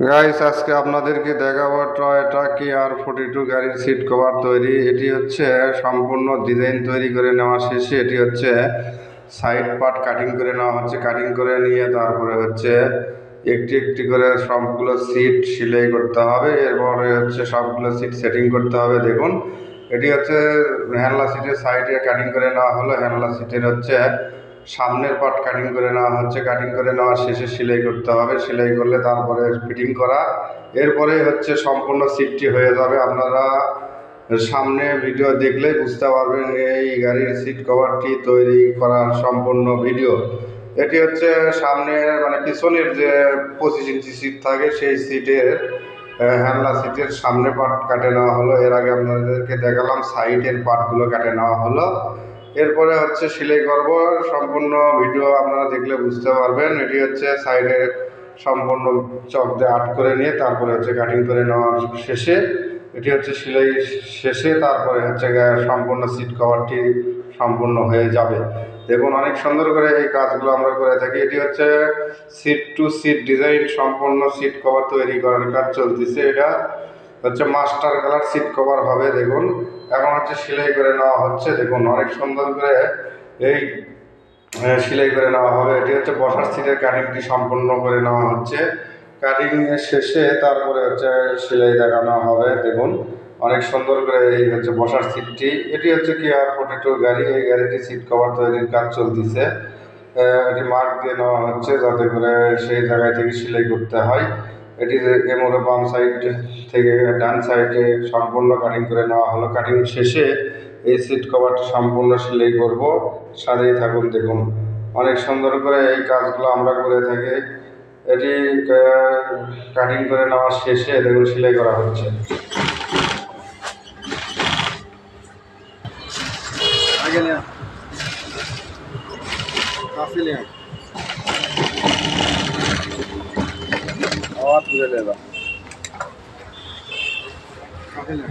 Guys আজকে আপনাদেরকে দেখাবো টয়োটা KR42 গাড়ির সিট কভার তৈরি। এটি হচ্ছে সম্পূর্ণ ডিজাইন তৈরি করে নেওয়া শেষে এটি হচ্ছে সাইড পার্ট কাটিং করে নেওয়া হচ্ছে। কাটিং করে নিয়ে তারপরে হচ্ছে একটি একটি করে সবগুলো সিট সেলাই করতে হবে। এরপরে হচ্ছে সবগুলো সিট সেটিং করতে হবে। দেখুন এটি হচ্ছে হ্যান্ডলা সিটের সাইডে কাটিং করে নেওয়া হলো। হ্যান্ডলা সিটের হচ্ছে সামনের পার্ট কাটিং করে নেওয়া হচ্ছে। কাটিং করে নেওয়ার শেষে সেলাই করতে হবে। সেলাই করলে তারপরে ফিটিং করা, এরপরে হচ্ছে সম্পূর্ণ সিটটি হয়ে যাবে। আপনারা সামনে ভিডিও দেখলেই বুঝতে পারবেন এই গাড়ির সিট কভারটি তৈরি করার সম্পূর্ণ ভিডিও। এটি হচ্ছে সামনে মানে পিছনের যে 25 ইঞ্চি সিট থাকে সেই সিটের হ্যান্ডলা সিটের সামনে পার্ট কাটে নেওয়া হলো। এর আগে আপনাদেরকে দেখালাম সাইডের পার্টগুলো কাটে নেওয়া হলো। এরপরে হচ্ছে সেলাই করব। সম্পূর্ণ ভিডিও আপনারা দেখলে বুঝতে পারবেন। এটি হচ্ছে সাইডের সম্পূর্ণ চক দিয়ে আট করে নিয়ে তারপরে হচ্ছে কাটিং করে নেওয়ার শেষে এটি হচ্ছে সেলাই শেষে তারপরে হচ্ছে সম্পূর্ণ সিট কভারটি সম্পূর্ণ হয়ে যাবে। দেখুন অনেক সুন্দর করে এই কাজগুলো আমরা করে থাকি। এটি হচ্ছে সিট টু সিট ডিজাইন সম্পূর্ণ সিট কভার তৈরি করার কাজ চলতেছে। এটা হচ্ছে মাস্টার কালার সিট কভার হবে। দেখুন এখন হচ্ছে সেলাই করে নেওয়া হচ্ছে। দেখুন অনেক সুন্দর করে এই সেলাই করে নেওয়া হবে। এটি হচ্ছে বসার সিটের কাটিংটি সম্পূর্ণ করে নেওয়া হচ্ছে। কাটিং শেষে তারপরে হচ্ছে সেলাই দেখানো হবে। দেখুন অনেক সুন্দর করে এই হচ্ছে বসার সিটটি। এটি হচ্ছে KR42 গাড়ি। এই গাড়িটি সিট কভার তৈরির কাজ চলতেছে। এটি মার্ক দিয়ে নেওয়া হচ্ছে যাতে করে সেই জায়গায় থেকে সেলাই করতে হয়। এটি এমরে বাম সাইড থেকে ডান সাইডে সম্পূর্ণ কাটিং করে নেওয়া হলো। কাটিং শেষে এই সিট কভারটি সম্পূর্ণ সেলাই করব। সাথেই থাকুন। দেখুন অনেক সুন্দর করে এই কাজগুলো আমরা করে থাকি। এটি কাটিং করে নেওয়ার শেষে দেখুন সেলাই করা হচ্ছে। और तुझे लेगा काफी ले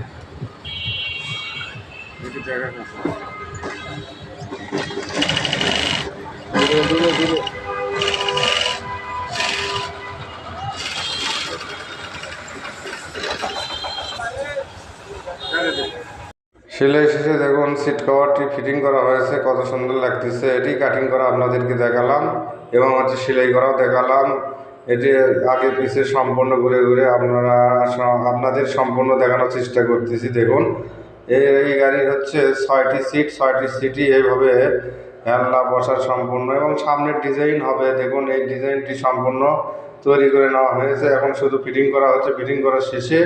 ये जगह का दूर दूर दूर সেলাই শেষে দেখুন সিট কভারটি ফিটিং করা হয়েছে, কত সুন্দর লাগতেছে। এটি কাটিং করা আপনাদেরকে দেখালাম এবং হচ্ছে সেলাই করাও দেখালাম। এটি আগে পিছে সম্পূর্ণ ঘুরে ঘুরে আপনাদের সম্পূর্ণ দেখানোর চেষ্টা করতেছি। দেখুন এই গাড়ির হচ্ছে 6টি সিট, 6টি সিটই এইভাবে হ্যান্ডলা বসার সম্পূর্ণ এবং সামনের ডিজাইন হবে। দেখুন এই ডিজাইনটি সম্পূর্ণ তৈরি করে নেওয়া হয়েছে। এখন শুধু ফিটিং করা হচ্ছে। ফিটিং করার শেষে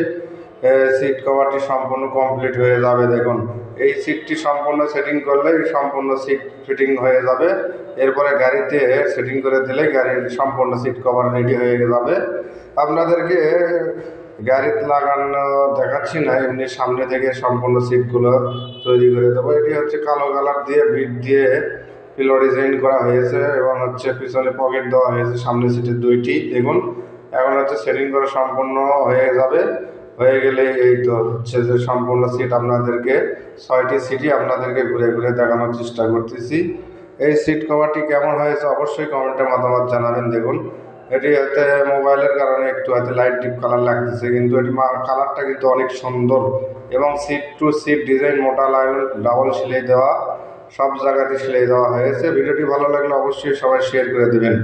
সিট কভারটি সম্পূর্ণ কমপ্লিট হয়ে যাবে। দেখুন এই সিটটি সম্পূর্ণ সেটিং করলে সম্পূর্ণ সিট ফিটিং হয়ে যাবে। এরপরে গাড়িতে সেটিং করে দিলে গাড়ির সম্পূর্ণ সিট কভার রেডি হয়ে যাবে। আপনাদেরকে গাড়িতে লাগানো দেখাচ্ছি না, এমনি সামনে থেকে সম্পূর্ণ সিটগুলো তৈরি করে দেবো। এটি হচ্ছে কালো কালার দিয়ে বিট দিয়ে পিলো ডিজাইন করা হয়েছে এবং হচ্ছে পিছনে পকেট দেওয়া হয়েছে সামনে সিটের 2টি। দেখুন এখন হচ্ছে সেটিং করা সম্পূর্ণ হয়ে যাবে। হয়ে গেলে এই তো হচ্ছে যে সম্পূর্ণ সিট আপনাদেরকে 6টি সিটই আপনাদেরকে ঘুরে ঘুরে দেখানোর চেষ্টা করতেছি। এই সিট কভারটি কেমন হয়েছে অবশ্যই কমেন্টে মতামত জানাবেন। দেখুন এটি হয়তো মোবাইলের কারণে একটু হয়তো লাইট ডিপ কালার লাগতেছে, কিন্তু এটি কালারটা কিন্তু অনেক সুন্দর এবং সিট টু সিট ডিজাইন মোটা লাইন ডাবল সেলাই দেওয়া, সব জায়গাতে সেলাই দেওয়া হয়েছে। ভিডিওটি ভালো লাগলে অবশ্যই সবাই শেয়ার করে দেবেন।